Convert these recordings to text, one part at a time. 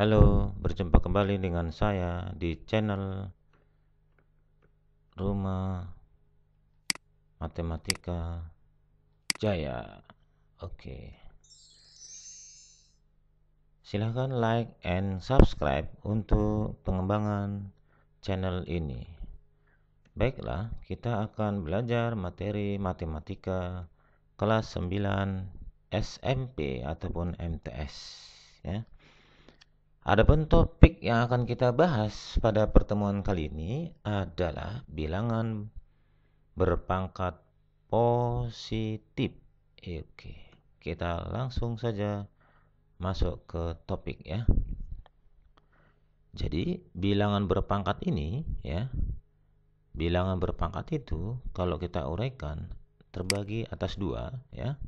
Halo, berjumpa kembali dengan saya di channel Rumah Matematika Jaya. Oke, silahkan like and subscribe untuk pengembangan channel ini. Baiklah, kita akan belajar materi matematika kelas 9 SMP ataupun MTS ya. Adapun topik yang akan kita bahas pada pertemuan kali ini adalah bilangan berpangkat positif. Oke, kita langsung saja masuk ke topik ya. Jadi, bilangan berpangkat ini ya, bilangan berpangkat itu kalau kita uraikan terbagi atas dua ya.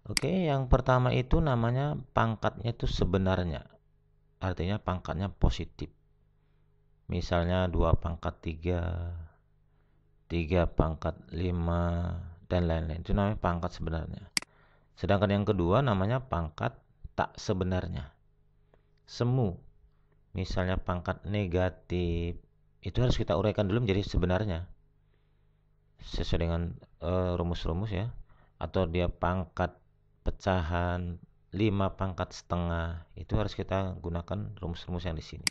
Oke, yang pertama itu namanya pangkatnya itu sebenarnya. Artinya pangkatnya positif. Misalnya 2 pangkat 3, 3 pangkat 5, dan lain-lain. Itu namanya pangkat sebenarnya. Sedangkan yang kedua namanya pangkat tak sebenarnya. Semu. Misalnya pangkat negatif. Itu harus kita uraikan dulu menjadi sebenarnya. Sesuai dengan rumus-rumus ya. Atau dia pangkat pecahan 5 pangkat setengah. Itu harus kita gunakan rumus-rumus yang di sini.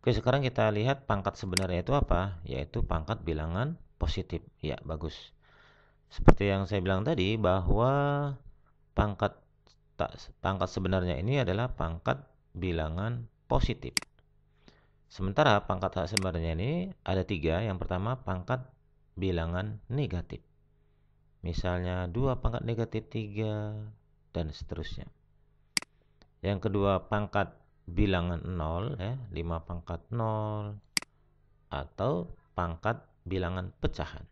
Oke, sekarang kita lihat pangkat sebenarnya itu apa? Yaitu pangkat bilangan positif. Ya, bagus. Seperti yang saya bilang tadi bahwa pangkat pangkat sebenarnya ini adalah pangkat bilangan positif. Sementara pangkat tak sebenarnya ini ada 3. Yang pertama pangkat bilangan negatif. Misalnya 2 pangkat negatif 3 dan seterusnya. Yang kedua pangkat bilangan 0 ya, 5 pangkat 0 atau pangkat bilangan pecahan.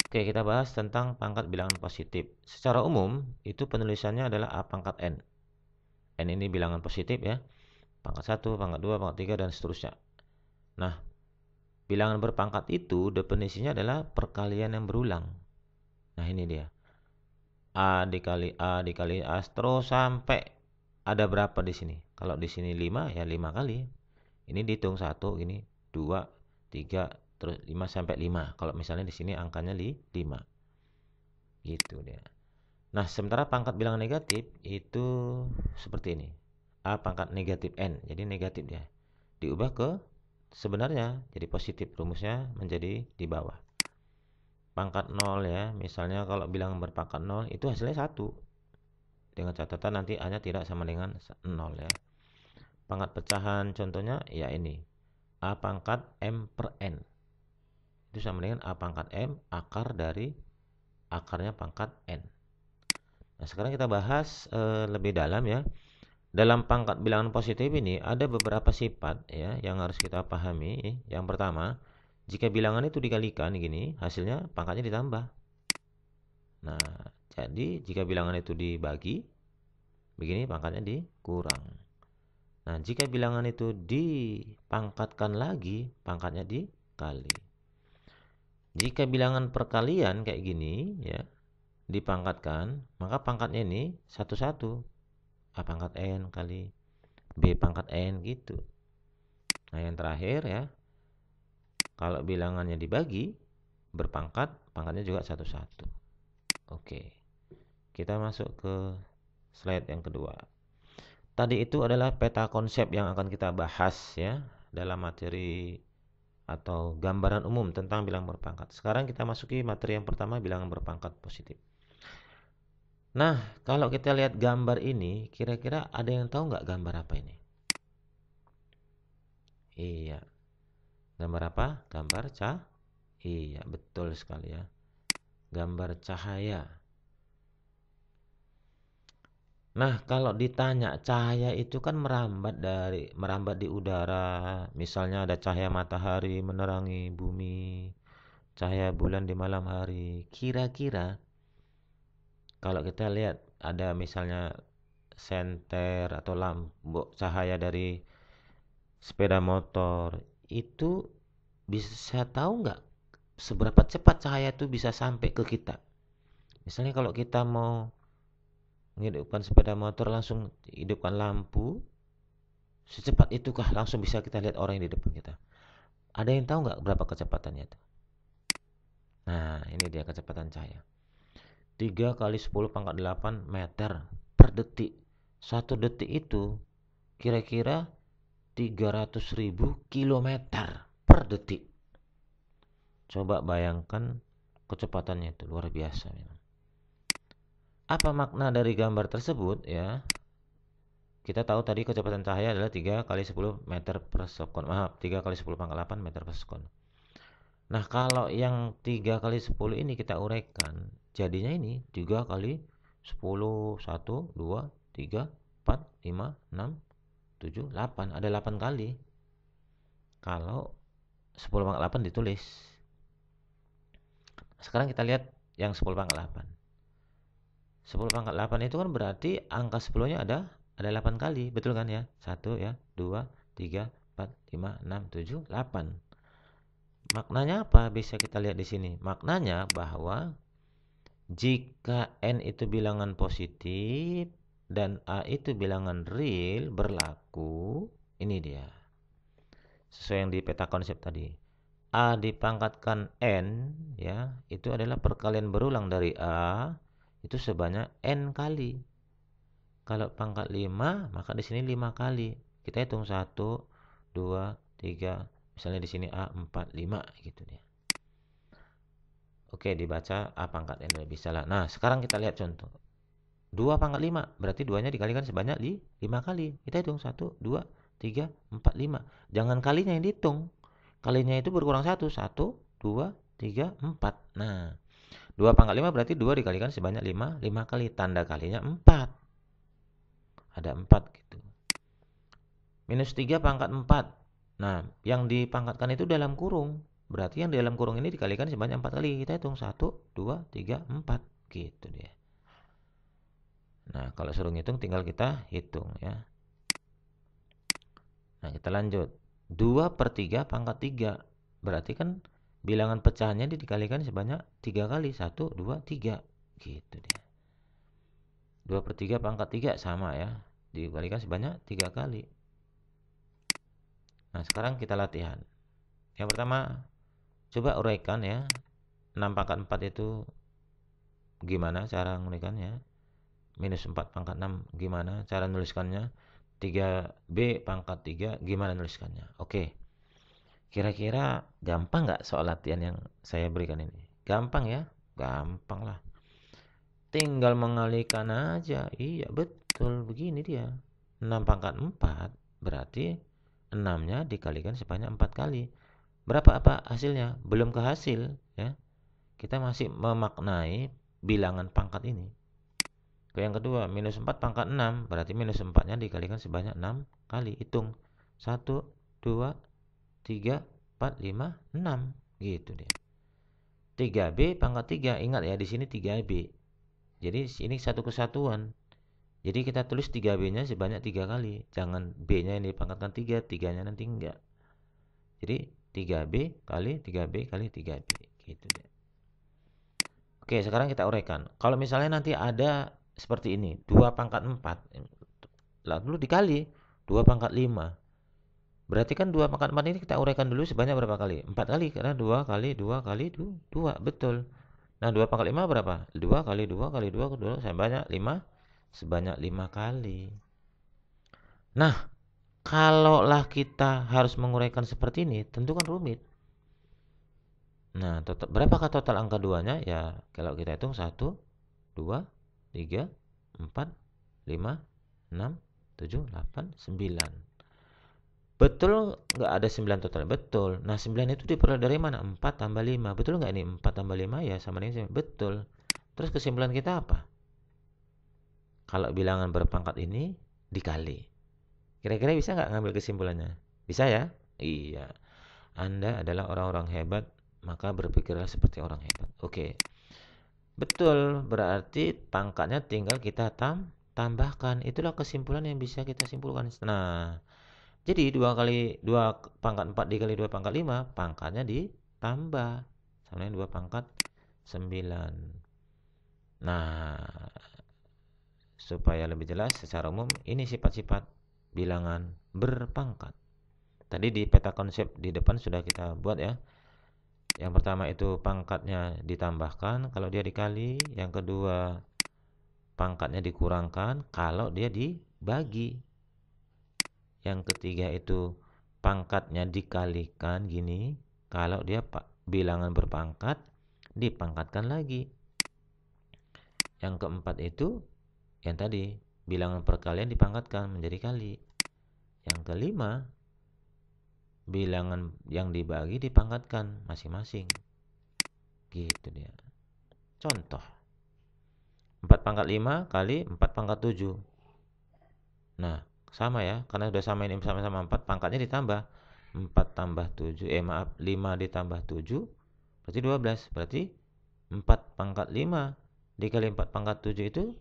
Oke, kita bahas tentang pangkat bilangan positif. Secara umum, itu penulisannya adalah A pangkat N. N ini bilangan positif ya. Pangkat 1, pangkat 2, pangkat 3, dan seterusnya. Nah, bilangan berpangkat itu definisinya adalah perkalian yang berulang. Nah, ini dia. A dikali A dikali A terus sampai ada berapa di sini? Kalau di sini 5 ya 5 kali. Ini dihitung 1, ini 2, 3, terus 5 sampai 5. Kalau misalnya di sini angkanya 5. Gitu dia. Nah, sementara pangkat bilangan negatif itu seperti ini. A pangkat negatif N. Jadi negatif dia. Diubah ke sebenarnya. Jadi positif. Rumusnya menjadi di bawah. Pangkat 0 ya. Misalnya kalau bilangan berpangkat 0 itu hasilnya 1. Dengan catatan nanti A-nya tidak sama dengan 0 ya. Pangkat pecahan contohnya ya ini. A pangkat M per N. Itu sama dengan A pangkat M akar dari akarnya pangkat N. Nah, sekarang kita bahas lebih dalam ya. Dalam pangkat bilangan positif ini ada beberapa sifat ya yang harus kita pahami. Yang pertama, jika bilangan itu dikalikan gini, hasilnya pangkatnya ditambah. Nah, jadi jika bilangan itu dibagi, begini pangkatnya dikurang. Nah, jika bilangan itu dipangkatkan lagi, pangkatnya dikali. Jika bilangan perkalian kayak gini ya, dipangkatkan, maka pangkatnya ini satu-satu. A pangkat N kali B pangkat N gitu. Nah, yang terakhir ya, kalau bilangannya dibagi berpangkat, pangkatnya juga satu-satu. Oke, kita masuk ke slide yang kedua. Tadi itu adalah peta konsep yang akan kita bahas ya dalam materi atau gambaran umum tentang bilangan berpangkat. Sekarang kita masuki materi yang pertama, bilangan berpangkat positif. Nah, kalau kita lihat gambar ini, kira-kira ada yang tahu nggak gambar apa ini? Iya, gambar apa? Gambar Iya, betul sekali ya. Gambar cahaya. Nah, kalau ditanya cahaya itu kan merambat di udara. Misalnya ada cahaya matahari menerangi bumi, cahaya bulan di malam hari. Kira-kira kalau kita lihat ada misalnya senter atau lampu cahaya dari sepeda motor, itu bisa tahu nggak seberapa cepat cahaya itu bisa sampai ke kita? Misalnya kalau kita mau Menghidupkan sepeda motor langsung hidupkan lampu. Secepat itukah langsung bisa kita lihat orang yang di depan kita? Ada yang tahu nggak berapa kecepatannya itu? Nah, ini dia kecepatan cahaya. 3 kali 10 pangkat 8 meter per detik. 1 detik itu kira-kira 300.000 kilometer per detik. Coba bayangkan kecepatannya itu luar biasa memang. Apa makna dari gambar tersebut ya? Kita tahu tadi kecepatan cahaya adalah 3 kali 10 meter per sekon. Maaf, 3 kali 10 pangkat 8 meter per sekon. Nah, kalau yang 3 kali 10 ini kita uraikan, jadinya ini 3 kali 10, 1, 2, 3, 4, 5, 6, 7, 8. Ada 8 kali. Kalau 10 pangkat 8 ditulis. Sekarang kita lihat yang 10 pangkat 8. 10 pangkat 8 itu kan berarti angka 10-nya ada 8 kali, betul kan ya? 1 ya, 2, 3, 4, 5, 6, 7, 8. Maknanya apa? Bisa kita lihat di sini. Maknanya bahwa jika n itu bilangan positif dan a itu bilangan real berlaku, ini dia. Sesuai yang di peta konsep tadi. A dipangkatkan n ya, itu adalah perkalian berulang dari a itu sebanyak n kali. Kalau pangkat 5, maka di sini 5 kali. Kita hitung 1, 2, 3, misalnya di sini A 4, 5 gitu dia. Oke, dibaca A pangkat N bisa lah. Nah, sekarang kita lihat contoh. 2 pangkat 5, berarti 2-nya dikalikan sebanyak 5 kali. Kita hitung 1, 2, 3, 4, 5. Jangan kalinya yang dihitung. Kalinya itu berkurang 1, 1, 2, 3, 4. Nah, 2 pangkat 5 berarti 2 dikalikan sebanyak 5, 5 kali. Tanda kalinya 4. Ada 4 gitu. Minus 3 pangkat 4. Nah, yang dipangkatkan itu dalam kurung. Berarti yang di dalam kurung ini dikalikan sebanyak 4 kali. Kita hitung 1, 2, 3, 4. Gitu dia. Nah, kalau suruh ngitung tinggal kita hitung ya. Nah, kita lanjut. 2 per 3 pangkat 3. Berarti kan bilangan pecahannya dikalikan sebanyak 3 kali. 1, 2, 3. Gitu dia. 2 per 3 pangkat 3 sama ya. Dikalikan sebanyak 3 kali. Nah, sekarang kita latihan. Yang pertama, coba uraikan ya. 6 pangkat 4 itu gimana cara nguraikannya? Minus 4 pangkat 6 gimana cara nuliskannya? 3B pangkat 3 gimana nuliskannya? Oke. Kira-kira gampang nggak soal latihan yang saya berikan ini? Gampang ya? Gampang lah. Tinggal mengalihkan aja. Iya, betul. Begini dia. 6 pangkat 4 berarti 6-nya dikalikan sebanyak 4 kali. Berapa apa hasilnya? Belum kehasil ya. Kita masih memaknai bilangan pangkat ini. Yang kedua, minus 4 pangkat 6 berarti minus 4-nya dikalikan sebanyak 6 kali. Hitung 1, 2, 3, 4, 5, 6 gitu deh. 3B pangkat 3. Ingat ya, di sini 3B. Jadi ini satu kesatuan. Jadi kita tulis 3B-nya sebanyak 3 kali. Jangan B-nya yang dipangkatkan 3, 3-nya nanti enggak. Jadi 3B kali 3B kali 3B gitu deh. Oke, sekarang kita uraikan. Kalau misalnya nanti ada seperti ini, 2 pangkat 4, lalu dikali 2 pangkat 5. Berarti kan 2 pangkat 4 ini kita uraikan dulu sebanyak berapa kali? 4 kali, karena 2 kali 2 kali 2, betul. Nah, 2 pangkat 5 berapa? 2 kali 2 kali 2 kali 2 sebanyak 5, sebanyak 5 kali. Nah, kalaulah kita harus menguraikan seperti ini, tentu kan rumit. Nah, berapakah total angka 2-nya? Ya, kalau kita hitung 1, 2, 3, 4, 5, 6, 7, 8, 9. Betul nggak ada 9 total? Betul. Nah, 9 itu diperoleh dari mana? 4 tambah 5. Betul nggak ini? 4 tambah 5 ya sama dengan 9. Betul. Terus kesimpulan kita apa? Kalau bilangan berpangkat ini dikali. Kira-kira bisa nggak ngambil kesimpulannya? Bisa ya? Iya. Anda adalah orang-orang hebat, maka berpikirlah seperti orang hebat. Oke. Betul, berarti pangkatnya tinggal kita tambahkan. Itulah kesimpulan yang bisa kita simpulkan. Nah, jadi 2 kali 2 pangkat 4 dikali 2 pangkat 5, pangkatnya ditambah. Sama dengan 2 pangkat 9. Nah, supaya lebih jelas secara umum ini sifat-sifat bilangan berpangkat. Tadi di peta konsep di depan sudah kita buat ya. Yang pertama itu pangkatnya ditambahkan kalau dia dikali, yang kedua pangkatnya dikurangkan kalau dia dibagi. Yang ketiga itu pangkatnya dikalikan gini, kalau dia bilangan berpangkat dipangkatkan lagi. Yang keempat itu yang tadi bilangan perkalian dipangkatkan menjadi kali. Yang kelima bilangan yang dibagi dipangkatkan masing-masing. Gitu dia. Contoh 4 pangkat 5 kali 4 pangkat 7. Nah, sama ya, karena sudah sama ini sama-sama 4, pangkatnya ditambah 4 tambah 7, 5 ditambah 7 berarti 12. Berarti 4 pangkat 5 dikali 4 pangkat 7 itu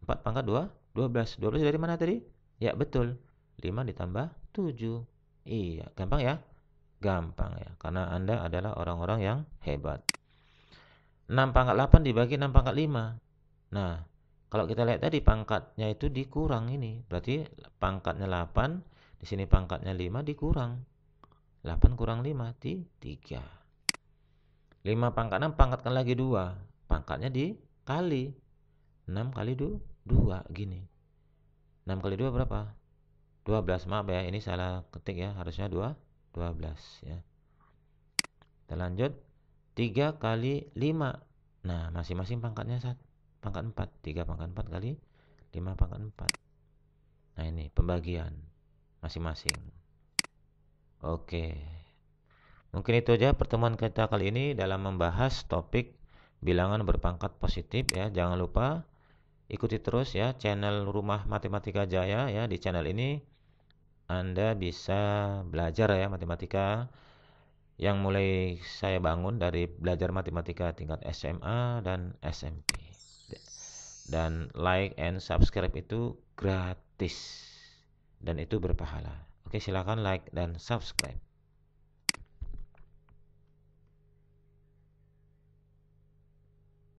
4 pangkat 2, 12. 12 dari mana tadi? Ya betul, 5 ditambah 7. Iya, gampang ya? Gampang ya, karena Anda adalah orang-orang yang hebat. 6 pangkat 8 dibagi 6 pangkat 5. Nah, kalau kita lihat tadi pangkatnya itu dikurang ini. Berarti pangkatnya 8, di sini pangkatnya 5 dikurang. 8 kurang 5, 3. 5 pangkat 6 pangkatkan lagi 2. Pangkatnya dikali. 6 kali 2 gini. 6 kali 2 berapa? 12. Maaf ya, ini salah ketik ya. Harusnya 12 ya. Kita lanjut. 3 kali 5. Nah, masing-masing pangkatnya 1. Pangkat 4, 3 pangkat 4 kali 5 pangkat 4. Nah ini pembagian masing-masing. Oke, mungkin itu aja pertemuan kita kali ini dalam membahas topik bilangan berpangkat positif ya. Jangan lupa ikuti terus ya channel Rumah Matematika Jaya ya. Di channel ini Anda bisa belajar ya matematika yang mulai saya bangun dari belajar matematika tingkat SMA dan SMP. Dan like and subscribe itu gratis dan itu berpahala. Oke, silakan like dan subscribe.